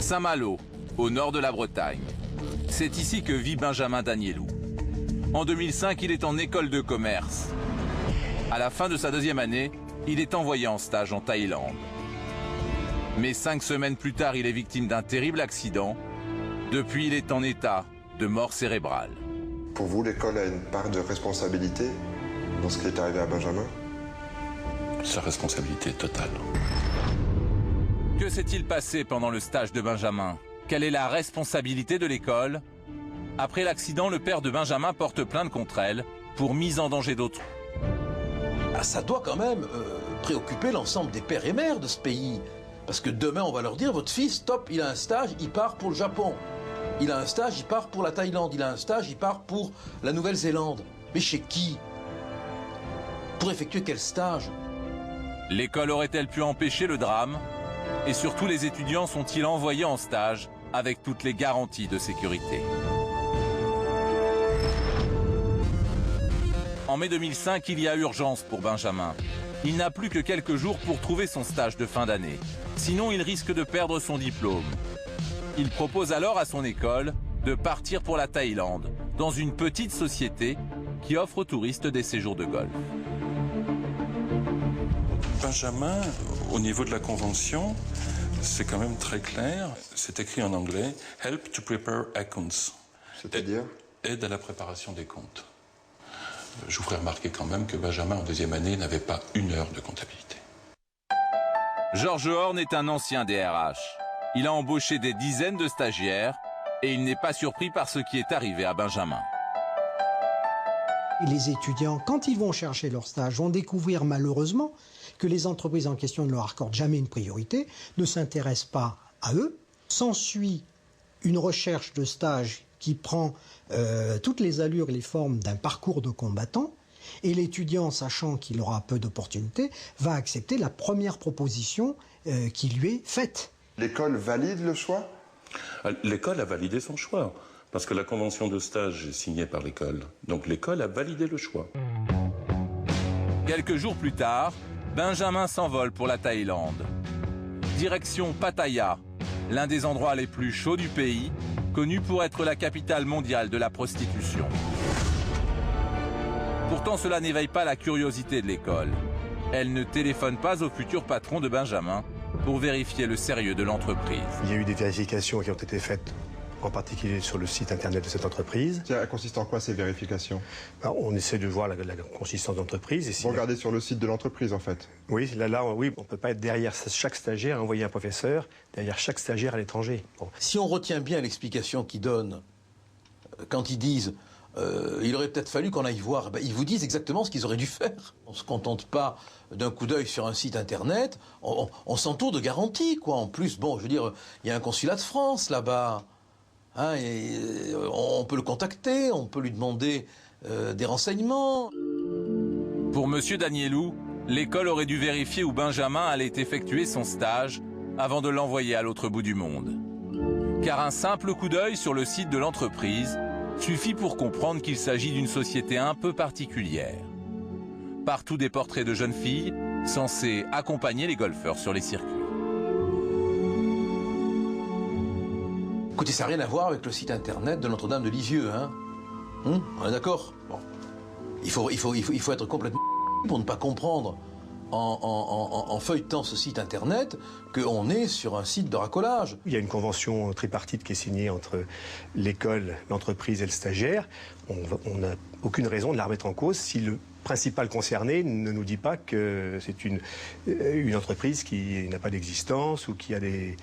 Saint-Malo, au nord de la Bretagne. C'est ici que vit Benjamin Danielou. En 2005, il est en école de commerce. À la fin de sa deuxième année, il est envoyé en stage en Thaïlande. Mais 5 semaines plus tard, il est victime d'un terrible accident. Depuis, il est en état de mort cérébrale. Pour vous, l'école a une part de responsabilité dans ce qui est arrivé à Benjamin? Sa responsabilité totale. Que s'est-il passé pendant le stage de Benjamin? Quelle est la responsabilité de l'école? Après l'accident, le père de Benjamin porte plainte contre elle pour mise en danger d'autrui. Ah, ça doit quand même préoccuper l'ensemble des pères et mères de ce pays. Parce que demain, on va leur dire, votre fils, stop, il a un stage, il part pour le Japon. Il a un stage, il part pour la Thaïlande. Il a un stage, il part pour la Nouvelle-Zélande. Mais chez qui? Pour effectuer quel stage? L'école aurait-elle pu empêcher le drame? Et surtout, les étudiants sont-ils envoyés en stage avec toutes les garanties de sécurité? En mai 2005, il y a urgence pour Benjamin. Il n'a plus que quelques jours pour trouver son stage de fin d'année. Sinon, il risque de perdre son diplôme. Il propose alors à son école de partir pour la Thaïlande, dans une petite société qui offre aux touristes des séjours de golf. Benjamin, au niveau de la convention, c'est quand même très clair. C'est écrit en anglais « Help to prepare accounts ». C'est-à-dire? Aide à la préparation des comptes. Je vous ferai remarquer quand même que Benjamin, en deuxième année, n'avait pas 1 heure de comptabilité. Georges Horn est un ancien DRH. Il a embauché des dizaines de stagiaires et il n'est pas surpris par ce qui est arrivé à Benjamin. Et les étudiants, quand ils vont chercher leur stage, vont découvrir malheureusement que les entreprises en question ne leur accordent jamais une priorité, ne s'intéressent pas à eux. S'ensuit une recherche de stage qui prend toutes les allures et les formes d'un parcours de combattant. Et l'étudiant, sachant qu'il aura peu d'opportunités, va accepter la première proposition qui lui est faite. L'école valide le choix? L'école a validé son choix, parce que la convention de stage est signée par l'école. Donc l'école a validé le choix. Quelques jours plus tard, Benjamin s'envole pour la Thaïlande. Direction Pattaya, l'un des endroits les plus chauds du pays, connu pour être la capitale mondiale de la prostitution. Pourtant, cela n'éveille pas la curiosité de l'école. Elle ne téléphone pas au futur patron de Benjamin pour vérifier le sérieux de l'entreprise. Il y a eu des vérifications qui ont été faites, en particulier sur le site internet de cette entreprise. Ça consiste en quoi ces vérifications? On essaie de voir la consistance d'entreprise. Vous regardez sur le site de l'entreprise en fait? Oui, oui, on ne peut pas être derrière chaque stagiaire, envoyer un professeur, derrière chaque stagiaire à l'étranger. Bon. Si on retient bien l'explication qu'ils donnent, quand ils disent il aurait peut-être fallu qu'on aille voir, ben, ils vous disent exactement ce qu'ils auraient dû faire. On ne se contente pas d'un coup d'œil sur un site internet, on s'entoure de garanties, quoi. En plus, bon, je veux dire, il y a un consulat de France là-bas. Hein, et on peut le contacter, on peut lui demander des renseignements. Pour M. Danielou, l'école aurait dû vérifier où Benjamin allait effectuer son stage avant de l'envoyer à l'autre bout du monde. Car un simple coup d'œil sur le site de l'entreprise suffit pour comprendre qu'il s'agit d'une société un peu particulière. Partout des portraits de jeunes filles censées accompagner les golfeurs sur les circuits. Écoutez, ça n'a rien à voir avec le site internet de Notre-Dame de Lisieux, hein. On est d'accord? Bon. Il faut être complètement pour ne pas comprendre en feuilletant ce site internet qu'on est sur un site de racolage. Il y a une convention tripartite qui est signée entre l'école, l'entreprise et le stagiaire. On n'a aucune raison de la remettre en cause si le principal concerné ne nous dit pas que c'est une entreprise qui n'a pas d'existence ou qui a des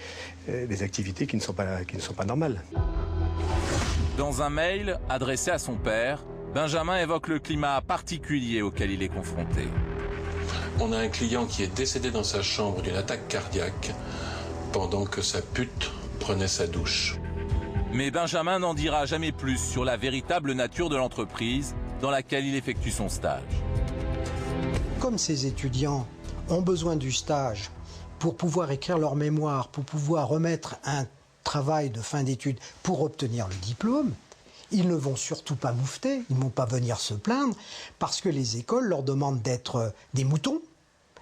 activités qui ne sont pas normales. Dans un mail adressé à son père, Benjamin évoque le climat particulier auquel il est confronté. On a un client qui est décédé dans sa chambre d'une attaque cardiaque pendant que sa pute prenait sa douche. Mais Benjamin n'en dira jamais plus sur la véritable nature de l'entreprise dans laquelle il effectue son stage. Comme ces étudiants ont besoin du stage pour pouvoir écrire leur mémoire, pour pouvoir remettre un travail de fin d'études pour obtenir le diplôme, ils ne vont surtout pas moufter, ils ne vont pas venir se plaindre parce que les écoles leur demandent d'être des moutons.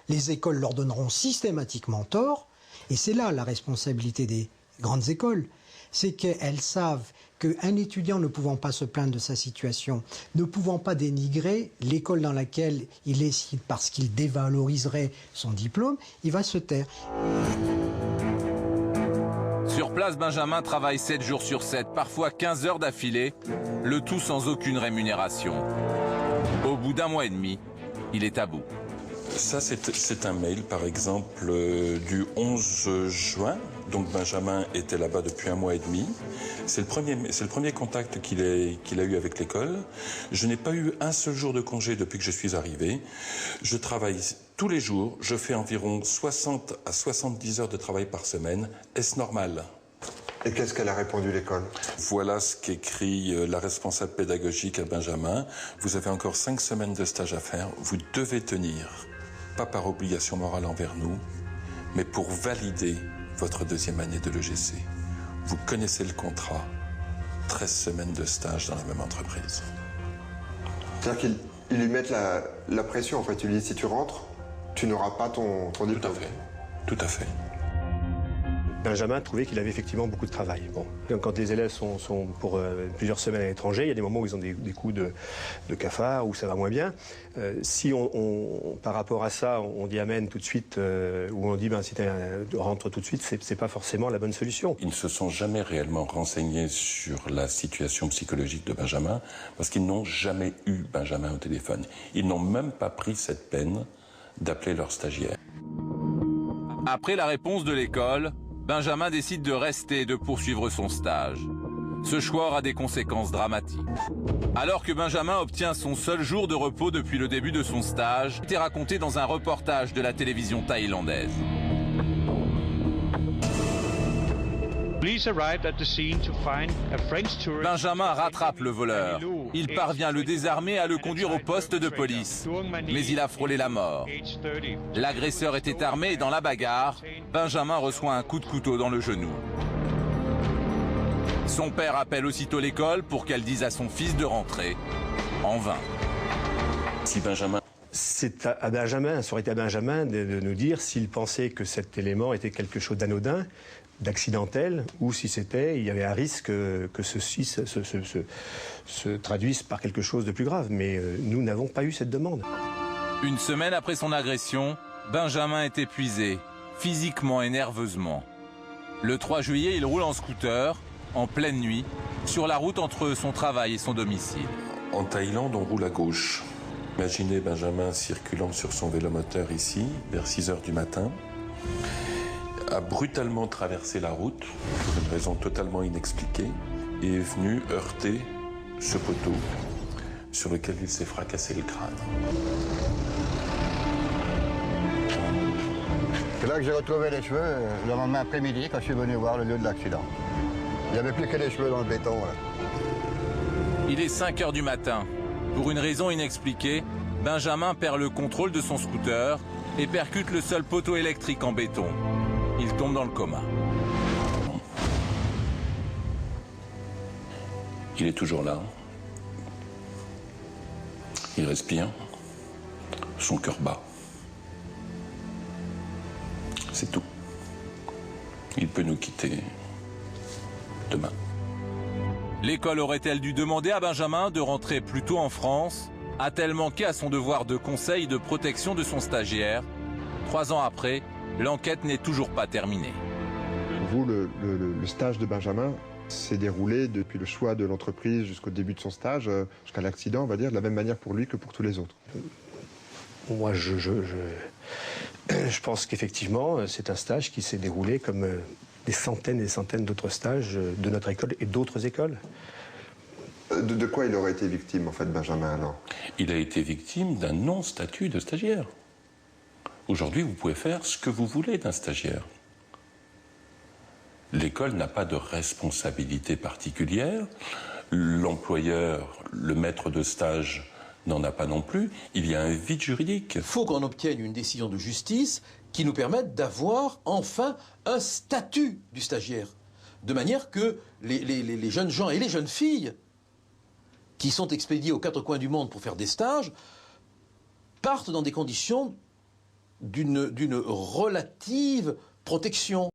Les écoles leur donneront systématiquement tort et c'est là la responsabilité grandes écoles, c'est qu'elles savent qu'un étudiant ne pouvant pas se plaindre de sa situation, ne pouvant pas dénigrer l'école dans laquelle il est parce qu'il dévaloriserait son diplôme, il va se taire. Sur place, Benjamin travaille 7 jours sur 7, parfois 15 heures d'affilée, le tout sans aucune rémunération. Au bout d'un mois et demi, il est à bout. Ça, c'est un mail, par exemple, du 11 juin. Donc Benjamin était là-bas depuis un mois et demi. C'est le premier contact qu'il a eu avec l'école. Je n'ai pas eu un seul jour de congé depuis que je suis arrivé. Je travaille tous les jours. Je fais environ 60 à 70 heures de travail par semaine. Est-ce normal ? Et qu'est-ce qu'elle a répondu, l'école? Voilà ce qu'écrit la responsable pédagogique à Benjamin. Vous avez encore 5 semaines de stage à faire. Vous devez tenir, pas par obligation morale envers nous, mais pour valider votre deuxième année de l'EGC. Vous connaissez le contrat. 13 semaines de stage dans la même entreprise. C'est-à-dire qu'ils lui mettent la pression, en fait. Ils lui disent, si tu rentres, tu n'auras pas ton diplôme. Tout à fait. Tout à fait. Benjamin trouvait qu'il avait effectivement beaucoup de travail. Bon, quand les élèves sont pour plusieurs semaines à l'étranger, il y a des moments où ils ont des coups de cafard, où ça va moins bien. Si par rapport à ça, on dit amen tout de suite, ou on dit si tu rentres tout de suite, c'est pas forcément la bonne solution. Ils ne se sont jamais réellement renseignés sur la situation psychologique de Benjamin, parce qu'ils n'ont jamais eu Benjamin au téléphone. Ils n'ont même pas pris cette peine d'appeler leur stagiaire. Après la réponse de l'école, Benjamin décide de rester et de poursuivre son stage. Ce choix aura des conséquences dramatiques. Alors que Benjamin obtient son seul jour de repos depuis le début de son stage, c'est raconté dans un reportage de la télévision thaïlandaise. Benjamin rattrape le voleur. Il parvient à le désarmer et à le conduire au poste de police. Mais il a frôlé la mort. L'agresseur était armé et dans la bagarre, Benjamin reçoit un coup de couteau dans le genou. Son père appelle aussitôt l'école pour qu'elle dise à son fils de rentrer. En vain. Si Benjamin... C'est à Benjamin, ça aurait été à Benjamin de nous dire s'il pensait que cet élément était quelque chose d'anodin, d'accidentel, ou si il y avait un risque que ceci se traduise par quelque chose de plus grave. Mais nous n'avons pas eu cette demande. Une semaine après son agression, Benjamin est épuisé, physiquement et nerveusement. Le 3 juillet, il roule en scooter, en pleine nuit, sur la route entre son travail et son domicile. En Thaïlande, on roule à gauche. Imaginez Benjamin circulant sur son vélomoteur ici, vers 6 heures du matin, a brutalement traversé la route, pour une raison totalement inexpliquée, et est venu heurter ce poteau sur lequel il s'est fracassé le crâne. C'est là que j'ai retrouvé les cheveux le lendemain après-midi quand je suis venu voir le lieu de l'accident. Il n'y avait plus que les cheveux dans le béton. Là. Il est 5 heures du matin. Pour une raison inexpliquée, Benjamin perd le contrôle de son scooter et percute le seul poteau électrique en béton. Il tombe dans le coma. Il est toujours là. Il respire. Son cœur bat. C'est tout. Il peut nous quitter demain. L'école aurait-elle dû demander à Benjamin de rentrer plus tôt en France? A-t-elle manqué à son devoir de conseil et de protection de son stagiaire? 3 ans après, l'enquête n'est toujours pas terminée. Pour vous, le stage de Benjamin s'est déroulé depuis le choix de l'entreprise jusqu'au début de son stage, jusqu'à l'accident, on va dire, de la même manière pour lui que pour tous les autres. Moi, je pense qu'effectivement, c'est un stage qui s'est déroulé comme des centaines et des centaines d'autres stages de notre école et d'autres écoles. De quoi il aurait été victime, en fait, Benjamin, alors? Il a été victime d'un non-statut de stagiaire. Aujourd'hui, vous pouvez faire ce que vous voulez d'un stagiaire. L'école n'a pas de responsabilité particulière. L'employeur, le maître de stage, n'en a pas non plus. Il y a un vide juridique. Il faut qu'on obtienne une décision de justice qui nous permette d'avoir enfin un statut du stagiaire. De manière que les jeunes gens et les jeunes filles qui sont expédiés aux 4 coins du monde pour faire des stages partent dans des conditions d'une relative protection.